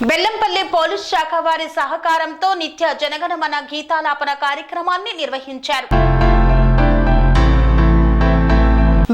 Bellampalli police శాఖ వారి సహకారంతో నిత్య జనగణమన గీతాలాపన కార్యక్రమాన్ని నిర్వహించారు.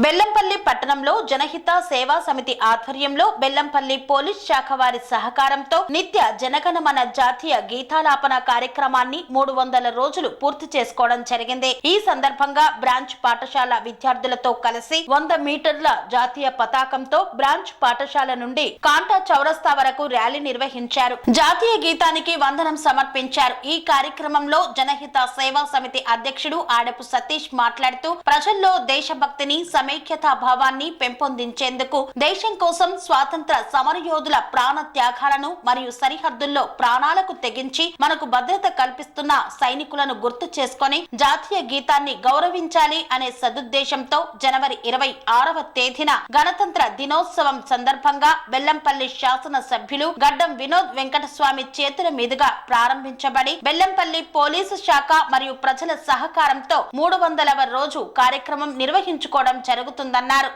బెల్లంపల్లి పట్టణంలో జనహిత సేవా సమితి ఆధ్వర్యంలో బెల్లంపల్లి పోలీస్ శాఖ వారి సహకారంతో నిత్య జనగణమన జాతీయ గీతాలాపన కార్యక్రమాన్ని 300 రోజులు పూర్తి చేసుకోవడం జరిగింది. ఈ సందర్భంగా బ్రాంచ్ పాఠశాల విద్యార్థులతో కలిసి 100 మీటర్ల జాతీయ పతాకంతో బ్రాంచ్ పాఠశాల నుండి కాంటా చౌరస్తా వరకు ర్యాలీ నిర్వహించారు. జాతీయ గీతానికి వందనం సమర్పించారు. ఈ కార్యక్రమంలో జనహిత సేవా సమితి అధ్యక్షుడు ఆడపు సతీష్ మాట్లాడుతూ ప్రజల్లో దేశభక్తిని సమైక్యతా భావాన్ని పెంపొందించేందుకు దేశం కోసం స్వాతంత్ర సమరయోధుల ప్రాణ త్యాగాలను మరియు సరిహద్దుల్లో ప్రాణాలకు తెగించి మనకు భద్రత కల్పిస్తున్న సైనికులను గుర్తు చేసుకొని జాతీయ గీతాన్ని గౌరవించాలి అనే సదుద్దేశంతో జనవరి 26వ తేదీన గణతంత్ర దినోత్సవం సందర్భంగా బెల్లంపల్లి శాసన సభ్యులు గడ్డం వినోద్ వెంకటస్వామి చేతుల మీదుగా ప్రారంభించబడి బెల్లంపల్లి పోలీసు శాఖ మరియు ప్రజల సహకారంతో 300వ రోజు కార్యక్రమం నిర్వహించుకోవడం జరుగుతుందన్నారు.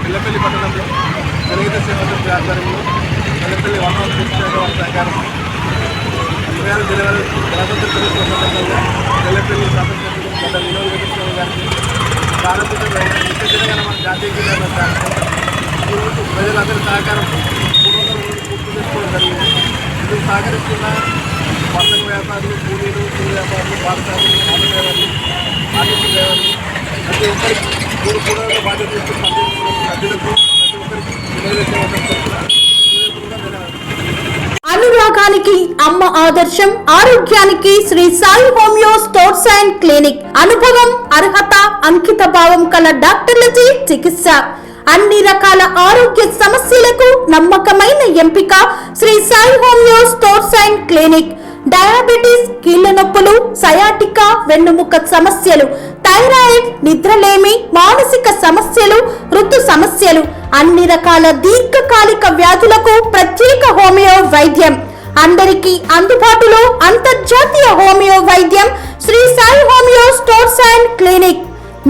బెల్లంపల్లి పట్టణంలో జనహిత సేవా సమితి ఆధ్వర్యంలో బెల్లంపల్లి 101 ప్రకారం 26 జనవరి గణతంత్ర దినోత్సవం సందర్భంగా బెల్లంపల్లి శాసనసభ్యులు గడ్డం వినోద్ వెంకటస్వామి గారికి ప్రారంభించబడిన నిత్య జనగణమన జాతీయ గీతాల కార్యక్రమం ఈరోజు ప్రజలందరి సహకారం 300 రోజులు పూర్తి చేసుకోవడం జరిగింది. ఇందుకు సహకరిస్తున్న వర్తక వ్యాపారులు, కూలీలు, కూలి వ్యాపారులు, పాఠశాలలు, ఆటో డ్రైవర్లు, ఆర్టీసీ డ్రైవర్లు ప్రతి ఒక్కరికి 3 కూడళ్ల బాధ్యత తీసుకున్న అభ్యర్థులకు ప్రతి ఒక్కరికి అనురాగానికి అమ్మ ఆదర్శం, ఆరోగ్యానికి Shri Sai homeo stores and clinic. అనుభవం, అర్హత, అంకిత భావం కల డాక్టర్లచే చికిత్స. అన్ని రకాల ఆరోగ్య సమస్యలకు నమ్మకమైన ఎంపిక Shri Sai homeo stores and clinic. Diabetes, కీళ్ల నొప్పులు, సయాటికా, వెన్నుముక సమస్యలు, థైరాయిడ్, నిద్రలేమి, మానసిక సమస్యలు, ఋతు సమస్యలు, అన్ని రకాల దీర్ఘకాలిక వ్యాధులకు ప్రత్యేక హోమియో వైద్యం. అందరికీ అందుబాటులో అంతర్జాతీయ హోమియో వైద్యం Sri Sai homeo stores and clinic.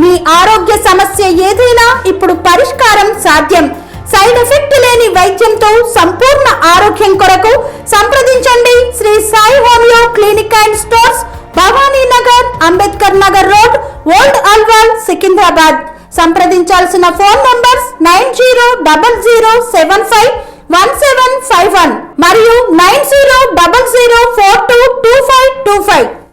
మీ ఆరోగ్య సమస్య ఏదైనా ఇప్పుడు పరిష్కారం సాధ్యం. సైడ్ ఎఫెక్ట్ లేని వైద్యంతో సంపూర్ణ ఆరోగ్యం కొరకు సంప్రదించండి Sri Sai homeo clinic and stores, Bhavani Nagar, Ambedkar Nagar road, old Alwal, Secunderabad. సంప్రదించాల్సిన ఫోన్ నంబర్స్ 9000751751 మరియు 9000